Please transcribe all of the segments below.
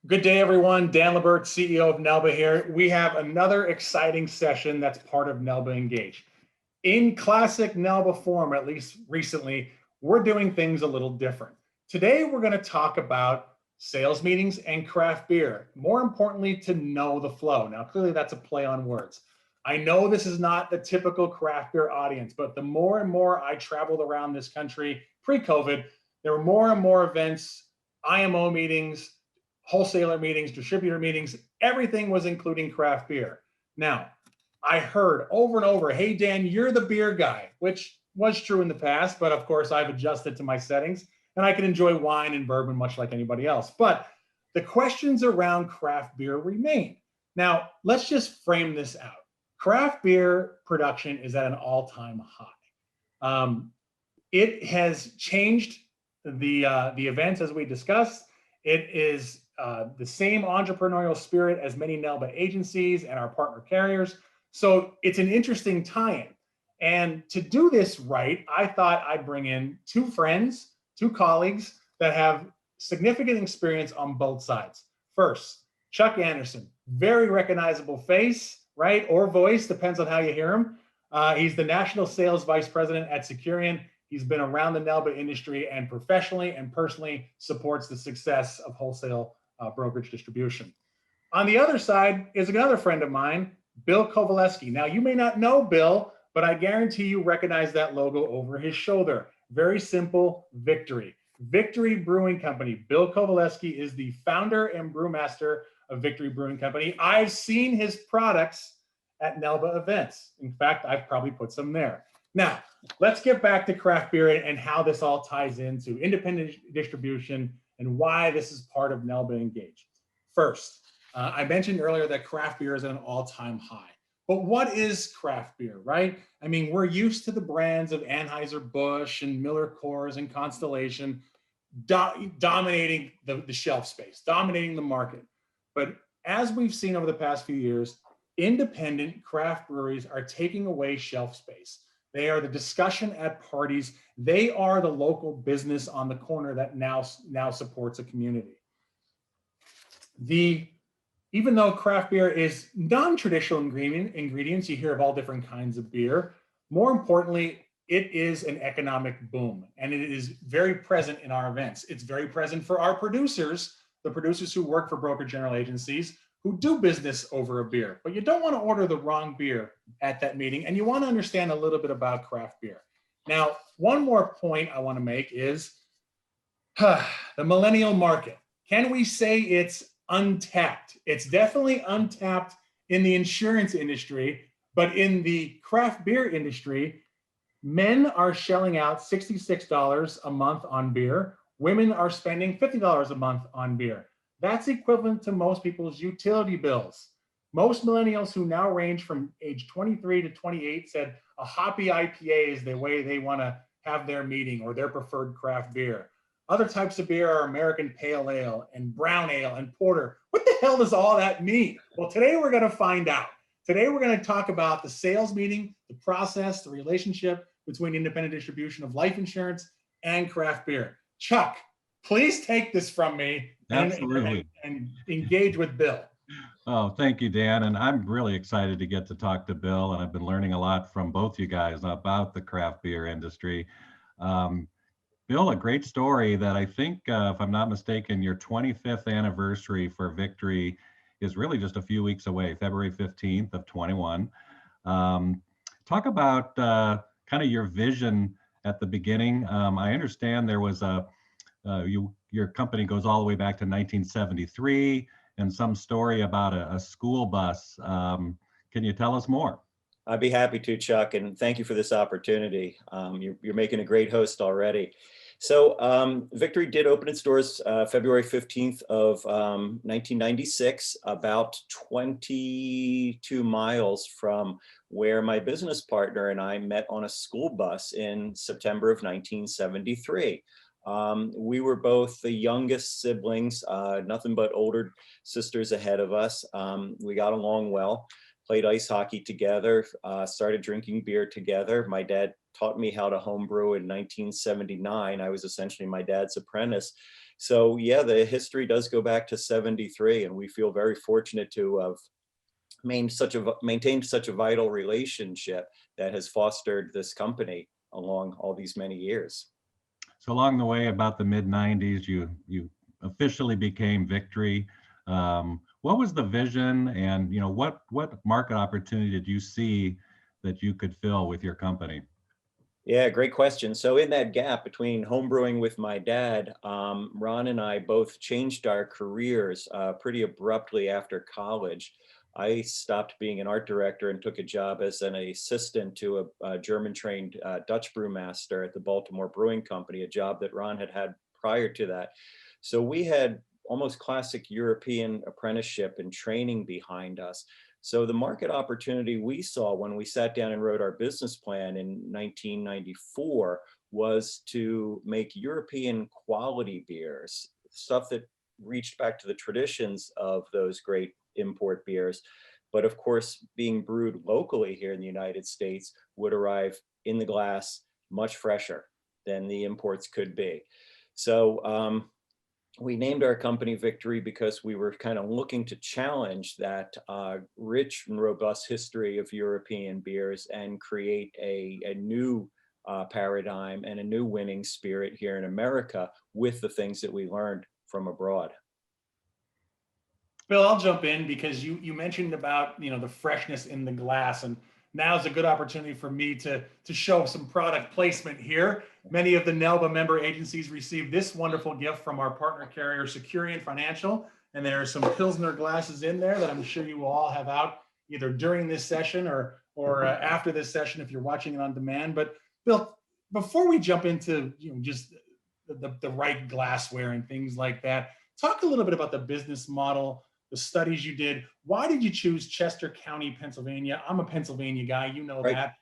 Good day, everyone. Dan LaBert, CEO of NAILBA here. We have another exciting session that's part of NAILBA Engage. In classic NAILBA form, at least recently, we're doing things a little different. Today, we're going to talk about sales meetings and craft beer. More importantly, to know the flow. Now, clearly, that's a play on words. I know this is not the typical craft beer audience, but the more and more I traveled around this country pre-COVID, there were more and more events, IMO meetings, wholesaler meetings, distributor meetings, everything was including craft beer. Now, I heard over and over, hey, Dan, you're the beer guy, which was true in the past, but of course I've adjusted to my settings and I can enjoy wine and bourbon much like anybody else. But the questions around craft beer remain. Now, let's just frame this out. Craft beer production is at an all-time high. It has changed the events as we discussed. It is the same entrepreneurial spirit as many NAILBA agencies and our partner carriers. So it's an interesting tie-in. And to do this right, I thought I'd bring in two friends, two colleagues that have significant experience on both sides. First, Chuck Anderson, very recognizable face, right? Or voice, depends on how you hear him. He's the National Sales Vice President at Securian. He's been around the NAILBA industry and professionally and personally supports the success of wholesale brokerage distribution. On the other side is another friend of mine, Bill Covaleski. Now, you may not know Bill, but I guarantee you recognize that logo over his shoulder. Very simple, Victory. Victory Brewing Company. Bill Covaleski is the founder and brewmaster of Victory Brewing Company. I've seen his products at NAILBA events. In fact, I've probably put some there. Now, let's get back to craft beer and how this all ties into independent distribution and why this is part of NAILBA Engage. First, I mentioned earlier that craft beer is at an all-time high. But what is craft beer, right? I mean, we're used to the brands of Anheuser-Busch and Miller Coors and Constellation dominating the shelf space, dominating the market. But as we've seen over the past few years, independent craft breweries are taking away shelf space. They are the discussion at parties. They are the local business on the corner that now supports a community. Even though craft beer is non-traditional ingredients, you hear of all different kinds of beer. More importantly, it is an economic boom, and it is very present in our events. It's very present for our producers, the producers who work for broker general agencies, who do business over a beer. But you don't want to order the wrong beer at that meeting, and you want to understand a little bit about craft beer. Now, one more point I want to make is the millennial market. Can we say it's untapped? It's definitely untapped in the insurance industry, but in the craft beer industry, men are shelling out $66 a month on beer. Women are spending $50 a month on beer. That's equivalent to most people's utility bills. Most millennials who now range from age 23 to 28 said a hoppy IPA is the way they want to have their meeting or their preferred craft beer. Other types of beer are American Pale Ale and Brown Ale and Porter. What the hell does all that mean? Well, today we're going to find out. Today we're going to talk about the sales meeting, the process, the relationship between independent distribution of life insurance and craft beer. Chuck, please take this from me and engage with Bill. Oh, thank you, Dan. And I'm really excited to get to talk to Bill. And I've been learning a lot from both you guys about the craft beer industry. Bill, a great story that I think, if I'm not mistaken, your 25th anniversary for Victory is really just a few weeks away, February 15th of 21. Talk about kind of your vision at the beginning. I understand there was your company goes all the way back to 1973 and some story about a school bus. Can you tell us more? I'd be happy to, Chuck, and thank you for this opportunity. You're making a great host already. So Victory did open its doors February 15th of 1996, about 22 miles from where my business partner and I met on a school bus in September of 1973. We were both the youngest siblings, nothing but older sisters ahead of us. We got along well, played ice hockey together, started drinking beer together. My dad taught me how to homebrew in 1979. I was essentially my dad's apprentice. So yeah, the history does go back to 73, and we feel very fortunate to have maintained such a vital relationship that has fostered this company along all these many years. So along the way, about the mid 90s, you officially became Victory. What was the vision, and what market opportunity did you see that you could fill with your company? Yeah, great question. So in that gap between homebrewing with my dad, Ron and I both changed our careers pretty abruptly after college. I stopped being an art director and took a job as an assistant to a German-trained Dutch brewmaster at the Baltimore Brewing Company, a job that Ron had had prior to that. So we had almost classic European apprenticeship and training behind us. So the market opportunity we saw when we sat down and wrote our business plan in 1994 was to make European quality beers, stuff that reached back to the traditions of those great import beers. But of course, being brewed locally here in the United States would arrive in the glass much fresher than the imports could be. So we named our company Victory because we were kind of looking to challenge that rich and robust history of European beers and create a new paradigm and a new winning spirit here in America with the things that we learned from abroad. Bill, I'll jump in because you mentioned about the freshness in the glass, and now is a good opportunity for me to show some product placement here. Many of the NAILBA member agencies received this wonderful gift from our partner carrier Securian Financial, and there are some Pilsner glasses in there that I'm sure you will all have out either during this session or after this session if you're watching it on demand. But Bill, before we jump into just the right glassware and things like that, talk a little bit about the business model, the studies you did. Why did you choose Chester County, Pennsylvania? I'm a Pennsylvania guy, you know Right. that.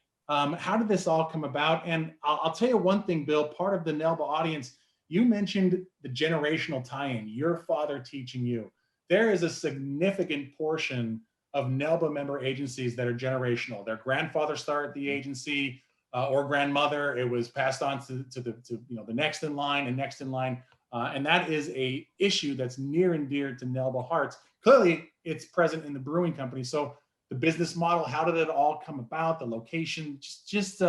How did this all come about? And I'll tell you one thing, Bill, part of the NAILBA audience, you mentioned the generational tie-in, your father teaching you. There is a significant portion of NAILBA member agencies that are generational. Their grandfather started the agency or grandmother. It was passed on to the next in line and next in line. And that is a issue that's near and dear to NAILBA hearts. Clearly, it's present in the brewing company. So the business model, how did it all come about? The location, just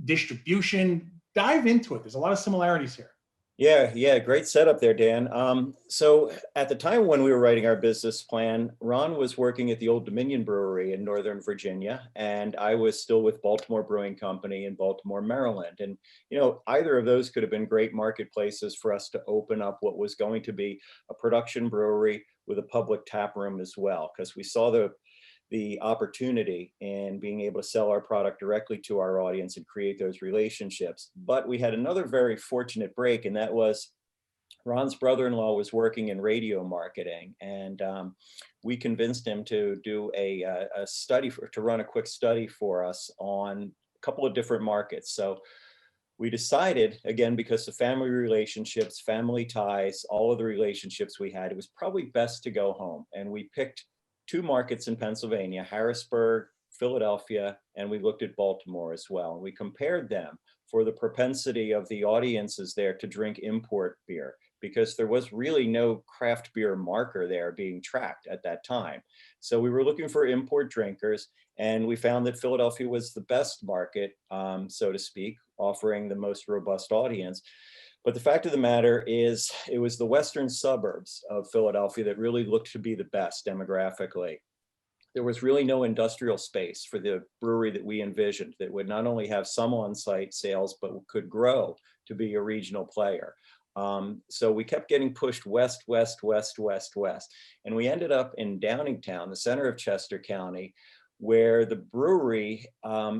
distribution. Dive into it. There's a lot of similarities here. Yeah, great setup there, Dan. So at the time when we were writing our business plan, Ron was working at the Old Dominion Brewery in Northern Virginia, and I was still with Baltimore Brewing Company in Baltimore, Maryland. And either of those could have been great marketplaces for us to open up what was going to be a production brewery with a public tap room as well, because we saw the opportunity in being able to sell our product directly to our audience and create those relationships. But we had another very fortunate break, and that was Ron's brother-in-law was working in radio marketing, and we convinced him to do a study, to run a quick study for us on a couple of different markets. So we decided, again, because of family relationships, family ties, all of the relationships we had, it was probably best to go home. And we picked two markets in Pennsylvania, Harrisburg, Philadelphia, and we looked at Baltimore as well. And we compared them for the propensity of the audiences there to drink import beer, because there was really no craft beer marker there being tracked at that time. So we were looking for import drinkers, and we found that Philadelphia was the best market, so to speak, offering the most robust audience. But the fact of the matter is, it was the western suburbs of Philadelphia that really looked to be the best demographically. There was really no industrial space for the brewery that we envisioned that would not only have some on-site sales, but could grow to be a regional player. So we kept getting pushed west, west, west, west, west. And we ended up in Downingtown, the center of Chester County, where the brewery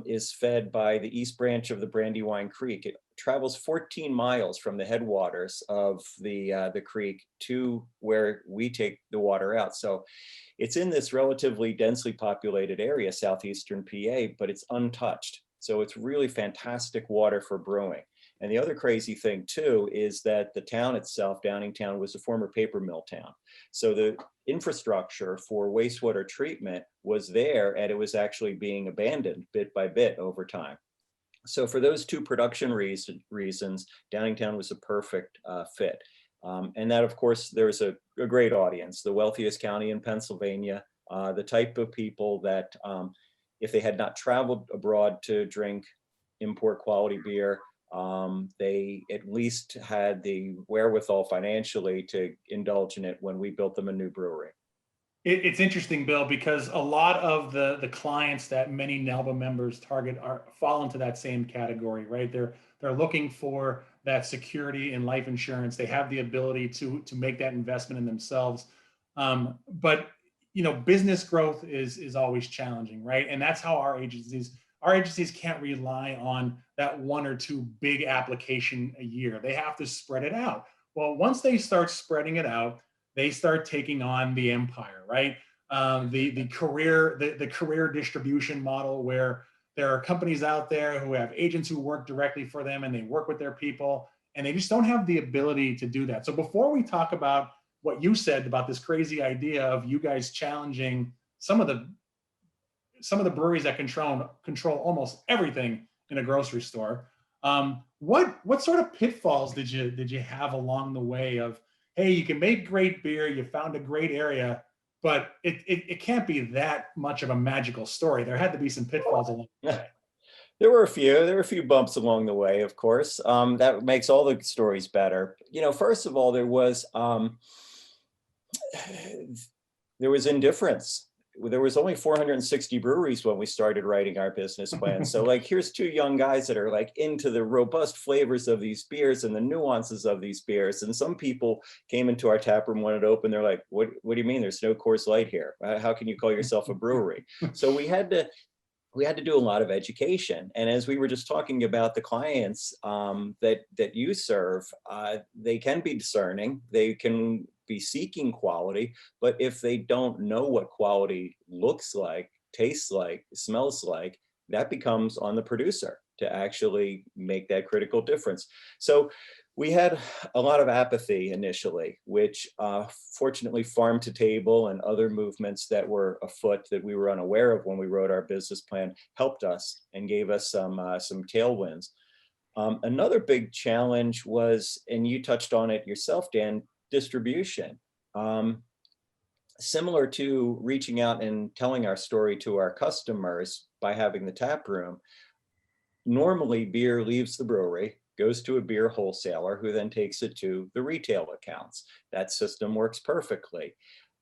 is fed by the East Branch of the Brandywine Creek. It travels 14 miles from the headwaters of the creek to where we take the water out. So it's in this relatively densely populated area, southeastern PA, but it's untouched. So it's really fantastic water for brewing. And the other crazy thing too is that the town itself, Downingtown, was a former paper mill town. So the infrastructure for wastewater treatment was there, and it was actually being abandoned bit by bit over time. So for those two production reasons, Downingtown was a perfect fit. And that, of course, there's a great audience, the wealthiest county in Pennsylvania, the type of people that if they had not traveled abroad to drink import quality beer, they at least had the wherewithal financially to indulge in it when we built them a new brewery. It's interesting, Bill, because a lot of the clients that many NAILBA members target fall into that same category, right? They're looking for that security in life insurance. They have the ability to make that investment in themselves, but business growth is always challenging, right? And that's how our agencies can't rely on that one or two big application a year. They have to spread it out. Well, once they start spreading it out, they start taking on the empire, right? The career distribution model, where there are companies out there who have agents who work directly for them, and they work with their people, and they just don't have the ability to do that. So before we talk about what you said about this crazy idea of you guys challenging some of the breweries that control almost everything in a grocery store, what sort of pitfalls did you have along the way of, hey, you can make great beer, you found a great area, but it can't be that much of a magical story. There had to be some pitfalls along the way. There were a few bumps along the way, of course. That makes all the stories better. First of all, there was indifference. There was only 460 breweries when we started writing our business plan. So here's two young guys that are into the robust flavors of these beers and the nuances of these beers. And some people came into our tap room when it opened. They're like, what do you mean there's no Coors Light here? How can you call yourself a brewery? So we had to do a lot of education. And as we were just talking about the clients that you serve, they can be discerning. They can be seeking quality, but if they don't know what quality looks like, tastes like, smells like, that becomes on the producer to actually make that critical difference. So we had a lot of apathy initially, which fortunately Farm to Table and other movements that were afoot that we were unaware of when we wrote our business plan helped us and gave us some tailwinds. Another big challenge was, and you touched on it yourself, Dan, distribution. Similar to reaching out and telling our story to our customers by having the tap room, normally beer leaves the brewery, goes to a beer wholesaler who then takes it to the retail accounts. That system works perfectly,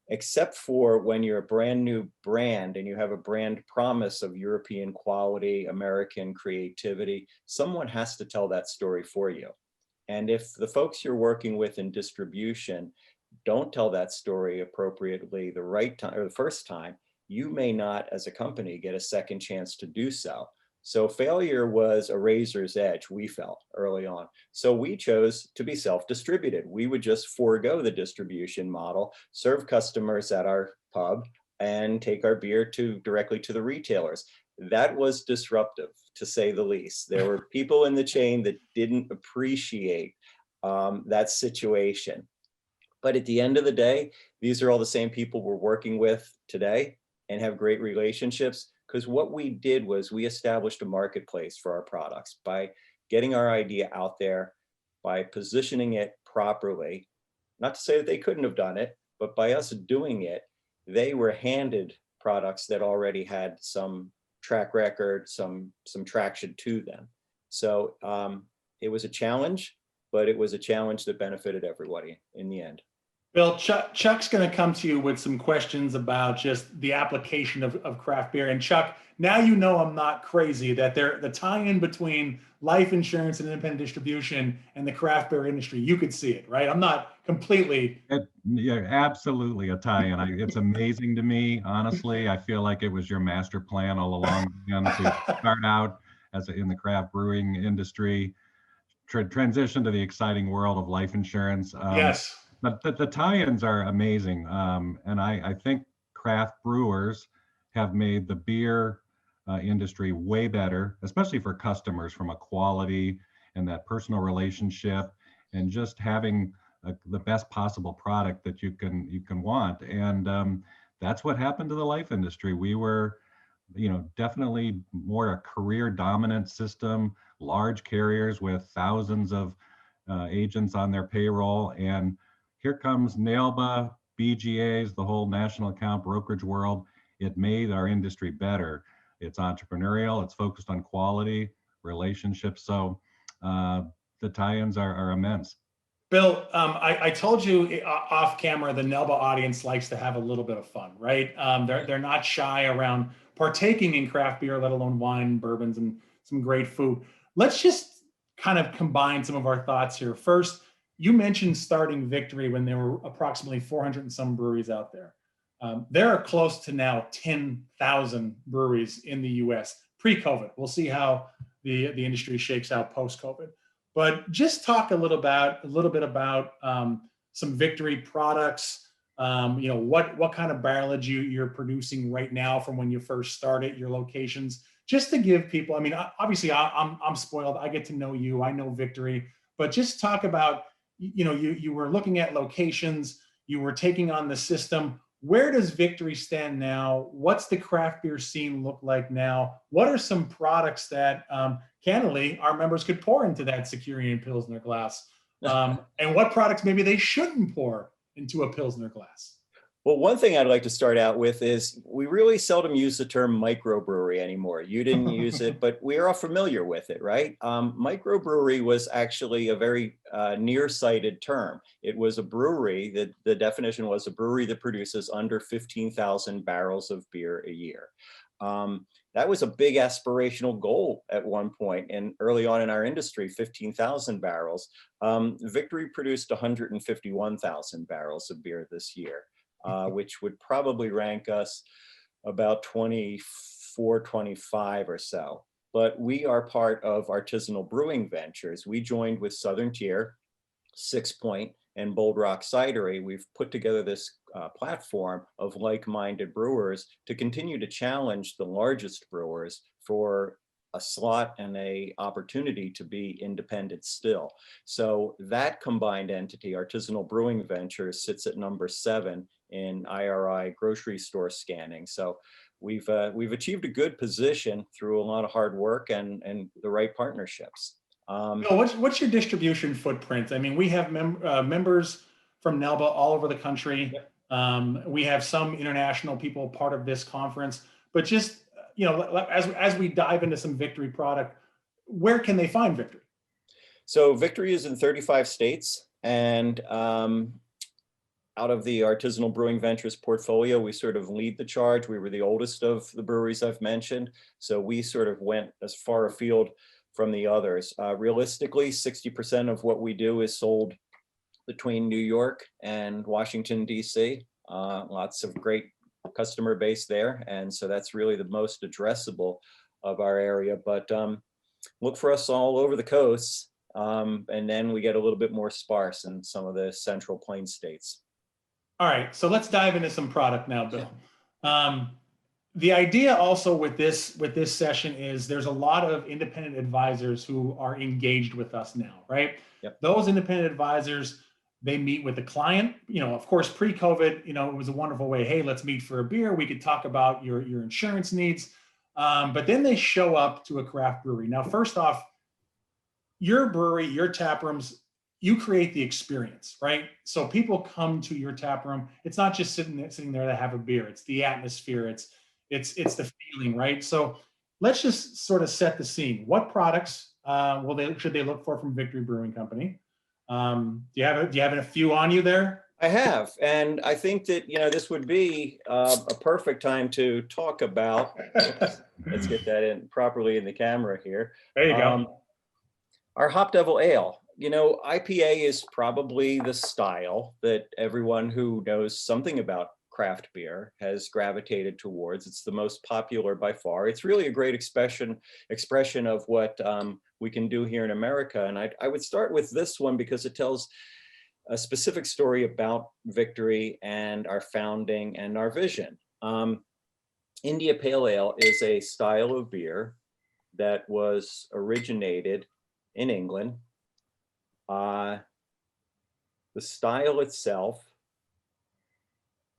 except for when you're a brand new brand and you have a brand promise of European quality, American creativity. Someone has to tell that story for you. And if the folks you're working with in distribution don't tell that story appropriately the right time or the first time, you may not, as a company, get a second chance to do so. So failure was a razor's edge, we felt early on. So we chose to be self-distributed. We would just forego the distribution model, serve customers at our pub, and take our beer directly to the retailers. That was disruptive, to say the least. There were people in the chain that didn't appreciate that situation. But at the end of the day, these are all the same people we're working with today and have great relationships, because what we did was we established a marketplace for our products by getting our idea out there, by positioning it properly. Not to say that they couldn't have done it, but by us doing it, they were handed products that already had some track record, some traction to them. So it was a challenge, but it was a challenge that benefited everybody in the end. Bill, Chuck's going to come to you with some questions about just the application of craft beer. And Chuck, now you know I'm not crazy that the tie-in between life insurance and independent distribution and the craft beer industry, you could see it, right? I'm not completely. Yeah, absolutely a tie-in. It's amazing to me, honestly. I feel like it was your master plan all along to start out in the craft brewing industry, transition to the exciting world of life insurance. Yes. But the tie-ins are amazing. And I think craft brewers have made the beer industry way better, especially for customers, from a quality and that personal relationship and just having the best possible product that you can want. And that's what happened to the life industry. We were definitely more a career dominant system, large carriers with thousands of agents on their payroll. And here comes NAILBA, BGAs, the whole national account brokerage world. It made our industry better. It's entrepreneurial, it's focused on quality, relationships. So the tie-ins are immense. Bill, I told you off camera, the NAILBA audience likes to have a little bit of fun, right? They're not shy around partaking in craft beer, let alone wine, bourbons, and some great food. Let's just kind of combine some of our thoughts here. First, you mentioned starting Victory when there were approximately 400 and some breweries out there. There are close to now 10,000 breweries in the US pre-COVID. We'll see how the industry shakes out post-COVID. But just talk a little bit about some Victory products. What kind of barrelage you're producing right now from when you first started, your locations, just to give people. I mean, obviously, I'm spoiled. I get to know you. I know Victory, but just talk about. You were looking at locations. You were taking on the system. Where does Victory stand now? What's the craft beer scene look like now? What are some products that, candidly, our members could pour into that Securian Pilsner glass? And what products maybe they shouldn't pour into a Pilsner glass? Well, one thing I'd like to start out with is we really seldom use the term microbrewery anymore. You didn't use it, but we are all familiar with it, right? Microbrewery was actually a very nearsighted term. It was a brewery that the definition was a brewery that produces under 15,000 barrels of beer a year. That was a big aspirational goal at one point, and early on in our industry, 15,000 barrels. Victory produced 151,000 barrels of beer this year. Which would probably rank us about 24, 25 or so. But we are part of Artisanal Brewing Ventures. We joined with Southern Tier, Six Point, and Bold Rock Cidery. We've put together this platform of like-minded brewers to continue to challenge the largest brewers for a slot and a opportunity to be independent still. So that combined entity, Artisanal Brewing Ventures, sits at number 7 in IRI grocery store scanning. So we've achieved a good position through a lot of hard work and the right partnerships. Bill, what's your distribution footprint? I mean, we have members from NAILBA all over the country. Yep. We have some international people part of this conference, but just as we dive into some Victory product, where can they find Victory? So Victory is in 35 states, and out of the Artisanal Brewing Ventures portfolio, we sort of lead the charge. We were the oldest of the breweries I've mentioned, so we sort of went as far afield from the others. Realistically, 60% of what we do is sold between New York and Washington, D.C. Lots of great customer base there, and so that's really the most addressable of our area. But look for us all over the coasts, and then we get a little bit more sparse in some of the Central Plains states. All right, so let's dive into some product now, Bill. The idea also with this session is there's a lot of independent advisors who are engaged with us now, right? Yep. Those independent advisors, they meet with the client. Of course, pre-COVID, it was a wonderful way. Hey, let's meet for a beer. We could talk about your insurance needs. But then they show up to a craft brewery. Now, first off, your brewery, your tap rooms, you create the experience, right? So people come to your tap room. It's not just sitting there to have a beer. It's the atmosphere. It's the feeling, right? So let's just sort of set the scene. What products should they look for from Victory Brewing Company? Do you have a few on you there? I have, and I think that this would be a perfect time to talk about. Let's get that in properly in the camera here. There you go. Our Hop Devil Ale. IPA is probably the style that everyone who knows something about craft beer has gravitated towards. It's the most popular by far. It's really a great expression of what we can do here in America. And I would start with this one because it tells a specific story about Victory and our founding and our vision. India Pale Ale is a style of beer that was originated in England. The style itself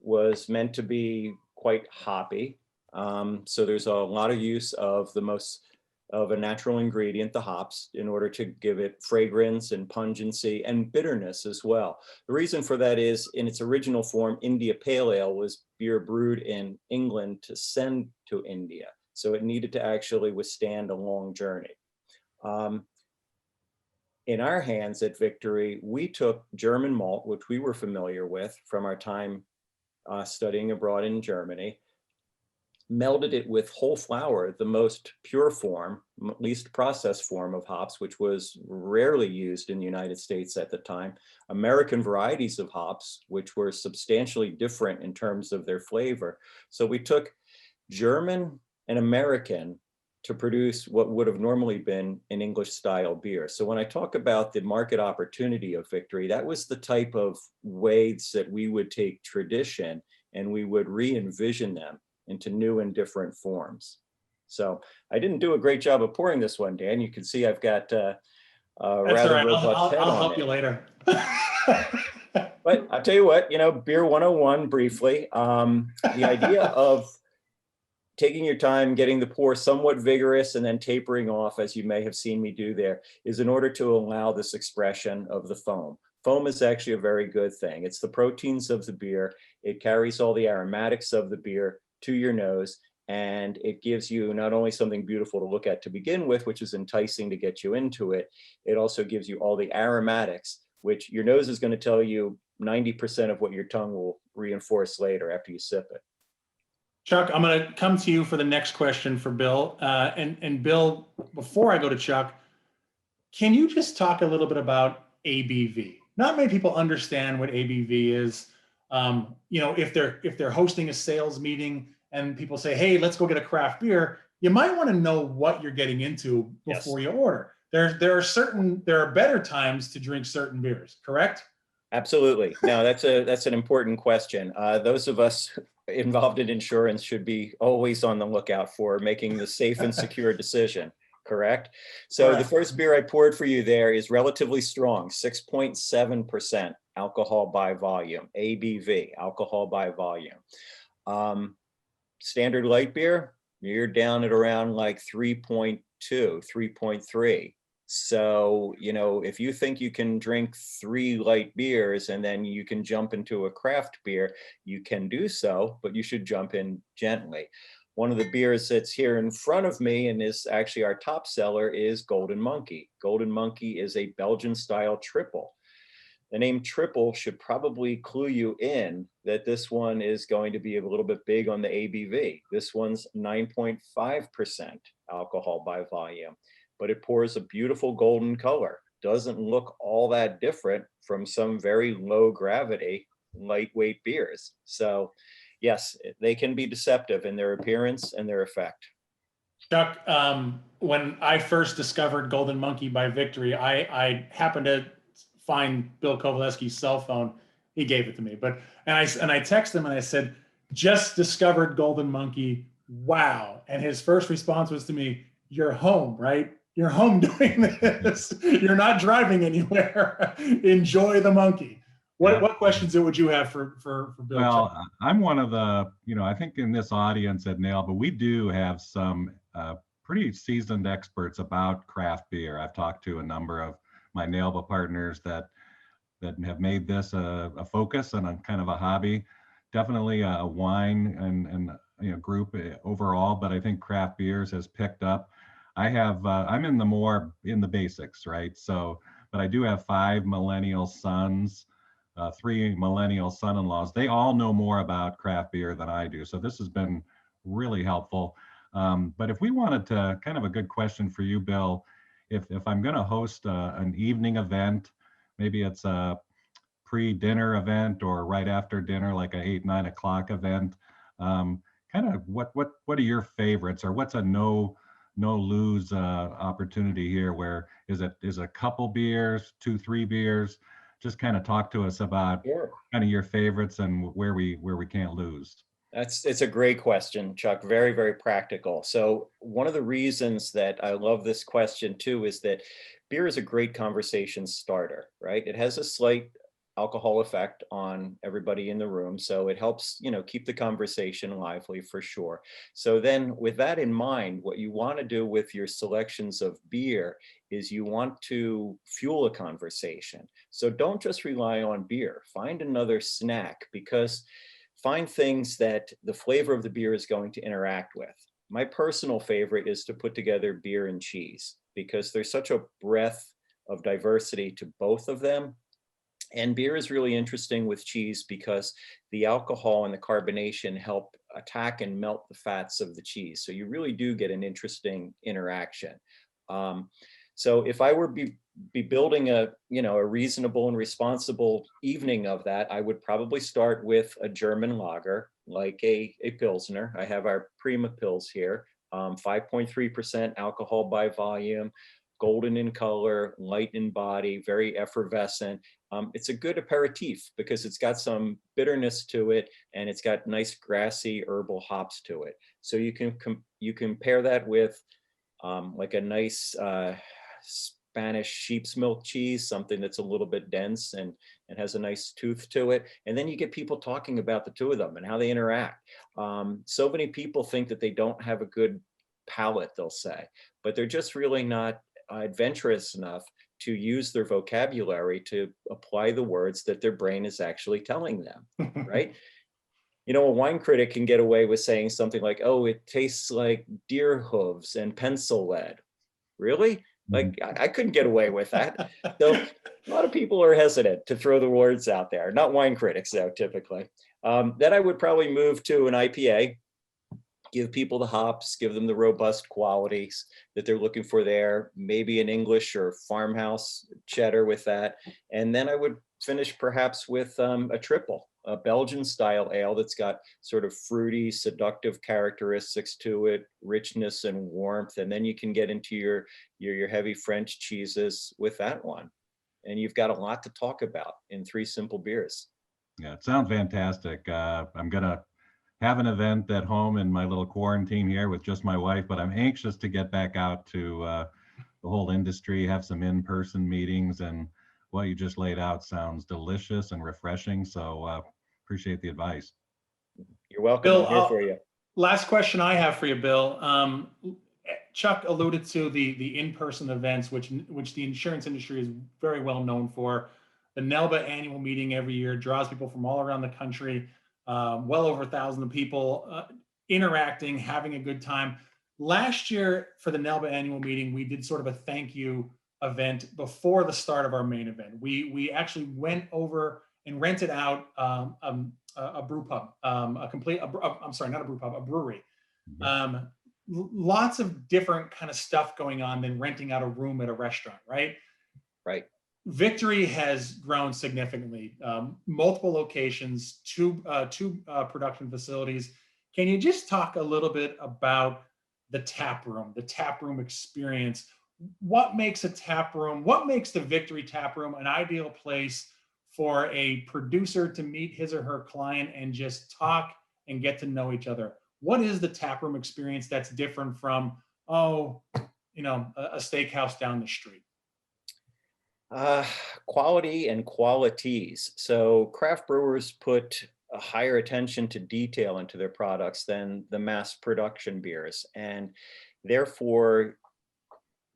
was meant to be quite hoppy. So there's a lot of use of of a natural ingredient, the hops, in order to give it fragrance and pungency and bitterness as well. The reason for that is, in its original form, India Pale Ale was beer brewed in England to send to India. So it needed to actually withstand a long journey. In our hands at Victory, we took German malt, which we were familiar with from our time studying abroad in Germany, melded it with whole flower, the most pure form, least processed form of hops, which was rarely used in the United States at the time, American varieties of hops, which were substantially different in terms of their flavor. So we took German and American to produce what would have normally been an English style beer. So when I talk about the market opportunity of Victory, that was the type of ways that we would take tradition and we would re-envision them into new and different forms. So I didn't do a great job of pouring this one, Dan. You can see I've got a rather right. robust head I'll on help it. you later. But I'll tell you what, Beer 101 briefly, the idea of taking your time, getting the pour somewhat vigorous and then tapering off, as you may have seen me do there, is in order to allow this expression of the foam. Foam is actually a very good thing. It's the proteins of the beer. It carries all the aromatics of the beer to your nose, and it gives you not only something beautiful to look at to begin with, which is enticing to get you into it, it also gives you all the aromatics, which your nose is going to tell you 90% of what your tongue will reinforce later after you sip it. Chuck, I'm going to come to you for the next question for Bill. And Bill, before I go to Chuck, can you just talk a little bit about ABV? Not many people understand what ABV is. If they're hosting a sales meeting and people say, "Hey, let's go get a craft beer," you might want to know what you're getting into before you order. There are better times to drink certain beers, correct? Absolutely. No, that's an important question. Those of us involved in insurance should be always on the lookout for making the safe and secure decision. Correct? So the first beer I poured for you there is relatively strong, 6.7% alcohol by volume, ABV, alcohol by volume. Standard light beer, you're down at around like 3.2, 3.3. So, if you think you can drink 3 light beers and then you can jump into a craft beer, you can do so, but you should jump in gently. One of the beers that's here in front of me and is actually our top seller is Golden Monkey. Golden Monkey is a Belgian style triple. The name triple should probably clue you in that this one is going to be a little bit big on the ABV. This one's 9.5% alcohol by volume, but it pours a beautiful golden color. Doesn't look all that different from some very low gravity, lightweight beers. So yes, they can be deceptive in their appearance and their effect. Chuck, when I first discovered Golden Monkey by Victory, I happened to find Bill Covaleski's cell phone. He gave it to me, and I texted him and I said, "Just discovered Golden Monkey. Wow!" And his first response was to me, "You're home, right? You're home doing this. You're not driving anywhere. Enjoy the monkey." What questions would you have for Bill? Well, I'm one of the, I think in this audience at NAILBA, we do have some pretty seasoned experts about craft beer. I've talked to a number of my NAILBA partners that have made this a focus and a kind of a hobby. Definitely a wine and group overall, but I think craft beers has picked up. I'm in the basics, right? So, but I do have 5 millennial sons, 3 millennial son-in-laws. They all know more about craft beer than I do. So this has been really helpful. But if we wanted to, kind of a good question for you, Bill, if I'm going to host an evening event, maybe it's a pre-dinner event or right after dinner, like a 8-9 o'clock event, kind of what are your favorites, or what's a no lose opportunity here? Where is a couple beers, 2-3 beers? Just kind of talk to us about kind of your favorites and where we can't lose. It's a great question, Chuck. Very, very practical. So one of the reasons that I love this question too is that beer is a great conversation starter, right? It has a slight alcohol effect on everybody in the room. So it helps, keep the conversation lively for sure. So then with that in mind, what you want to do with your selections of beer is you want to fuel a conversation. So don't just rely on beer, find another snack, because find things that the flavor of the beer is going to interact with. My personal favorite is to put together beer and cheese, because there's such a breadth of diversity to both of them. And beer is really interesting with cheese because the alcohol and the carbonation help attack and melt the fats of the cheese. So you really do get an interesting interaction. So if I were be building a reasonable and responsible evening of that, I would probably start with a German lager, like a Pilsner. I have our Prima Pils here, 5.3% alcohol by volume, golden in color, light in body, very effervescent. It's a good aperitif because it's got some bitterness to it, and it's got nice grassy herbal hops to it. So you can pair that with like a nice Spanish sheep's milk cheese, something that's a little bit dense and has a nice tooth to it. And then you get people talking about the two of them and how they interact. So many people think that they don't have a good palate, they'll say, but they're just really not adventurous enough to use their vocabulary to apply the words that their brain is actually telling them, right? A wine critic can get away with saying something like, oh, it tastes like deer hooves and pencil lead. Really? Like, I couldn't get away with that. So a lot of people are hesitant to throw the words out there, not wine critics though, typically. Then I would probably move to an IPA, give people the hops, give them the robust qualities that they're looking for there, maybe an English or farmhouse cheddar with that. And then I would finish perhaps with a triple, a Belgian style ale that's got sort of fruity, seductive characteristics to it, richness and warmth. And then you can get into your heavy French cheeses with that one. And you've got a lot to talk about in 3 simple beers. Yeah, it sounds fantastic. I'm going to have an event at home in my little quarantine here with just my wife, but I'm anxious to get back out to the whole industry, have some in-person meetings, and what you just laid out sounds delicious and refreshing. So appreciate the advice. You're welcome. Bill, I'm here for you. Last question I have for you, Bill. Chuck alluded to the in-person events, which the insurance industry is very well known for. The NAILBA annual meeting every year draws people from all around the country, well over 1,000 people interacting, having a good time. Last year for the NAILBA annual meeting, we did sort of a thank you event before the start of our main event. We actually went over and rented out a brew pub, I'm sorry, not a brew pub, a brewery. Lots of different kind of stuff going on than renting out a room at a restaurant, right? Right. Victory has grown significantly, multiple locations, two production facilities. Can you just talk a little bit about the tap room experience? What makes a tap room, what makes the Victory tap room an ideal place for a producer to meet his or her client and just talk and get to know each other? What is the tap room experience that's different from, a steakhouse down the street? Quality and qualities. So craft brewers put a higher attention to detail into their products than the mass production beers. And therefore,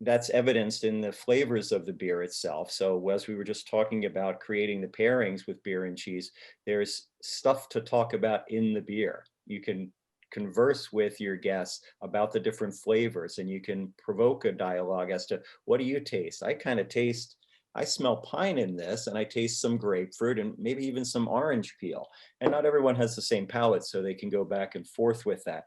that's evidenced in the flavors of the beer itself. So as we were just talking about creating the pairings with beer and cheese, there's stuff to talk about in the beer. You can converse with your guests about the different flavors, and you can provoke a dialogue as to, what do you taste? I smell pine in this, and I taste some grapefruit and maybe even some orange peel. And not everyone has the same palate, so they can go back and forth with that.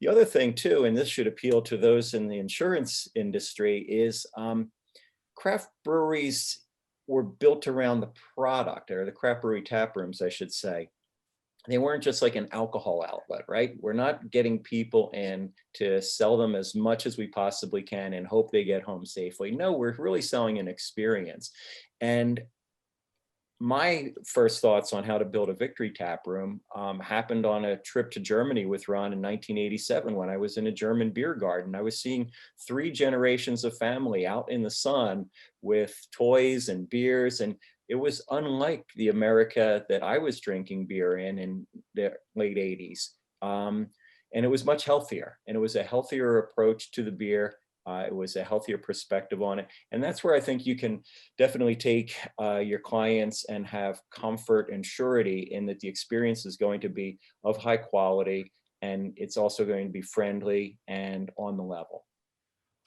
The other thing too, and this should appeal to those in the insurance industry, is craft breweries were built around the product, or the craft brewery tap rooms, I should say. They weren't just like an alcohol outlet, right? We're not getting people in to sell them as much as we possibly can and hope they get home safely. No, we're really selling an experience. And my first thoughts on how to build a Victory tap room happened on a trip to Germany with Ron in 1987 when I was in a German beer garden. I was seeing 3 generations of family out in the sun with toys and beers, and it was unlike the America that I was drinking beer in the late 80s. And it was much healthier, and it was a healthier approach to the beer. It was a healthier perspective on it. And that's where I think you can definitely take your clients and have comfort and surety in that the experience is going to be of high quality, and it's also going to be friendly and on the level.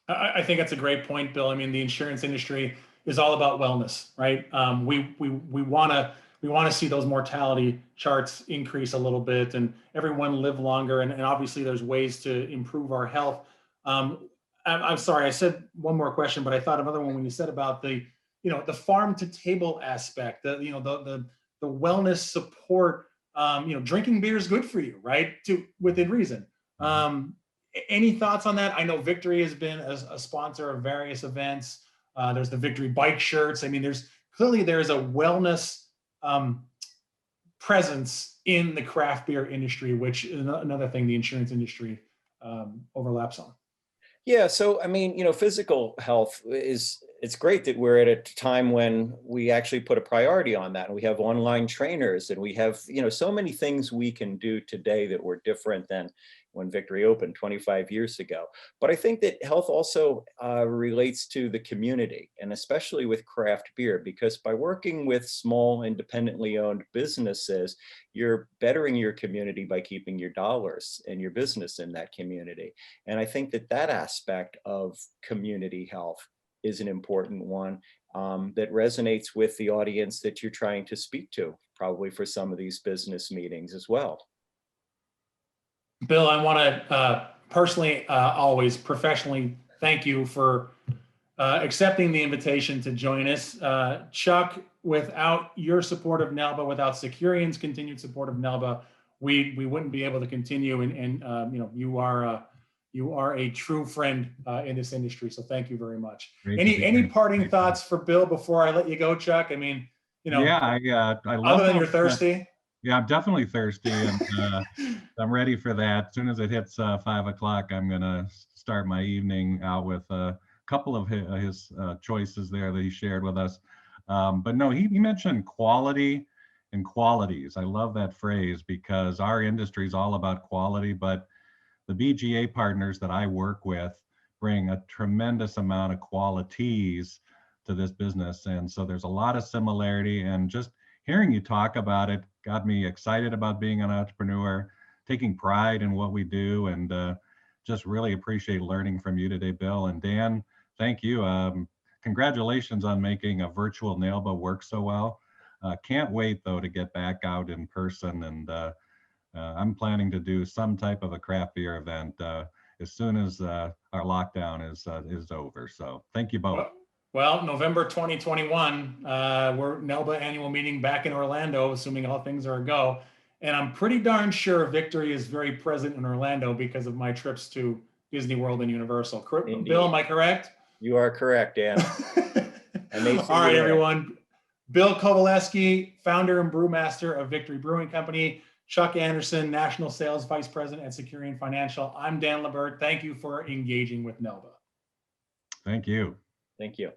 I think that's a great point, Bill. I mean, the insurance industry is all about wellness, right? We want to see those mortality charts increase a little bit, and everyone live longer. And obviously, there's ways to improve our health. I'm sorry, I said one more question, but I thought of another one when you said about the farm to table aspect, the wellness support. Drinking beer is good for you, right? Within reason. Any thoughts on that? I know Victory has been a sponsor of various events. There's the Victory bike shirts. I mean, there's a wellness presence in the craft beer industry, which is another thing the insurance industry overlaps on. Yeah, so I mean, physical health it's great that we're at a time when we actually put a priority on that, and we have online trainers, and we have, so many things we can do today that were different than when Victory opened 25 years ago. But I think that health also relates to the community, and especially with craft beer, because by working with small independently owned businesses, you're bettering your community by keeping your dollars and your business in that community. And I think that that aspect of community health is an important one that resonates with the audience that you're trying to speak to, probably for some of these business meetings as well. Bill, I want to personally, always professionally thank you for accepting the invitation to join us. Chuck, without your support of NAILBA, without Securian's continued support of NAILBA, we wouldn't be able to continue. And you are a true friend in this industry. So thank you very much. Any parting thoughts for Bill before I let you go, Chuck? I mean, yeah, I love other than you're thirsty. Yeah, I'm definitely thirsty, and I'm ready for that. As soon as it hits 5 o'clock, I'm gonna start my evening out with a couple of his choices there that he shared with us. But no, he mentioned quality and qualities. I love that phrase because our industry is all about quality, but the BGA partners that I work with bring a tremendous amount of qualities to this business. And so there's a lot of similarity, and just hearing you talk about it got me excited about being an entrepreneur, taking pride in what we do, and just really appreciate learning from you today, Bill. And Dan, thank you. Congratulations on making a virtual NAILBA work so well. Can't wait though to get back out in person, and I'm planning to do some type of a craft beer event as soon as our lockdown is over. So thank you both. Well, November 2021, we're NAILBA annual meeting back in Orlando, assuming all things are a go. And I'm pretty darn sure Victory is very present in Orlando because of my trips to Disney World and Universal. Indeed. Bill, am I correct? You are correct, Dan. All right, everyone. Bill Covaleski, founder and brewmaster of Victory Brewing Company. Chuck Anderson, National Sales Vice President at Securian Financial. I'm Dan LaBert. Thank you for engaging with NAILBA. Thank you. Thank you.